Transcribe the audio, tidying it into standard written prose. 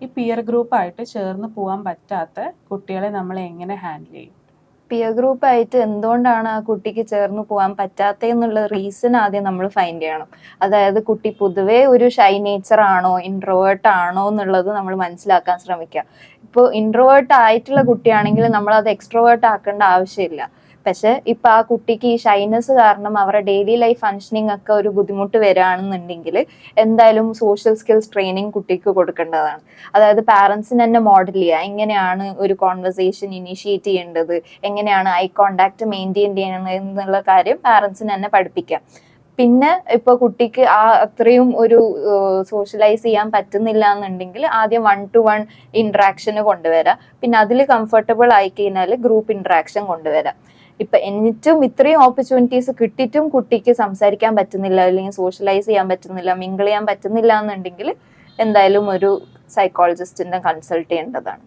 ഈ പിയർ ഗ്രൂപ്പായിട്ട് ചേർന്ന് പോകാൻ പറ്റാത്ത കുട്ടികളെ നമ്മൾ എങ്ങനെ ഹാൻഡിൽ ചെയ്യും? പിയർ ഗ്രൂപ്പ് ആയിട്ട് എന്തുകൊണ്ടാണ് ആ കുട്ടിക്ക് ചേർന്ന് പോകാൻ പറ്റാത്തതെന്നുള്ള റീസൺ ആദ്യം നമ്മൾ ഫൈൻഡ് ചെയ്യണം. അതായത് കുട്ടി പൊതുവേ ഒരു ഷൈ നേച്ചർ ആണോ, ഇൻട്രോവേർട്ട് ആണോ എന്നുള്ളത് നമ്മൾ മനസ്സിലാക്കാൻ ശ്രമിക്കുക. ഇപ്പോൾ ഇൻട്രോവേർട്ട് ആയിട്ടുള്ള കുട്ടിയാണെങ്കിൽ നമ്മൾ അത് എക്സ്ട്രോവേർട്ട് ആക്കേണ്ട ആവശ്യമില്ല. പക്ഷെ ഇപ്പൊ ആ കുട്ടിക്ക് ഈ ഷൈനസ് കാരണം അവരുടെ ഡെയിലി ലൈഫ് ഫങ്ഷനിങ് ഒക്കെ ഒരു ബുദ്ധിമുട്ട് വരികയാണെന്നുണ്ടെങ്കിൽ എന്തായാലും സോഷ്യൽ സ്കിൽസ് ട്രെയിനിങ് കുട്ടിക്ക് കൊടുക്കേണ്ടതാണ്. അതായത് പാരന്റ്സിന് തന്നെ മോഡൽ ചെയ്യുക, എങ്ങനെയാണ് ഒരു കോൺവെർസേഷൻ ഇനിഷ്യേറ്റ് ചെയ്യേണ്ടത്, എങ്ങനെയാണ് ഐ കോണ്ടാക്ട് മെയിൻറ്റെയിൻ ചെയ്യണം എന്നുള്ള കാര്യം പാരന്റ്സിന് തന്നെ പഠിപ്പിക്കാം. പിന്നെ ഇപ്പൊ കുട്ടിക്ക് ആ അത്രയും ഒരു സോഷ്യലൈസ് ചെയ്യാൻ പറ്റുന്നില്ല എന്നുണ്ടെങ്കിൽ ആദ്യം 1-to-1 ഇന്ററാക്ഷന് കൊണ്ടുവരാം. പിന്നെ അതിൽ കംഫർട്ടബിൾ ആയി കഴിഞ്ഞാൽ ഗ്രൂപ്പ് ഇന്ററാക്ഷൻ കൊണ്ടുവരാം. ഇപ്പൊ എന്നിട്ടും ഇത്രയും ഓപ്പർച്യൂണിറ്റീസ് കിട്ടിയിട്ടും കുട്ടിക്ക് സംസാരിക്കാൻ പറ്റുന്നില്ല, അല്ലെങ്കിൽ സോഷ്യലൈസ് ചെയ്യാൻ പറ്റുന്നില്ല, മിങ്കിൾ ചെയ്യാൻ പറ്റുന്നില്ല എന്നുണ്ടെങ്കിൽ എന്തായാലും ഒരു സൈക്കോളജിസ്റ്റിനെ കൺസൾട്ട് ചെയ്യേണ്ടതാണ്.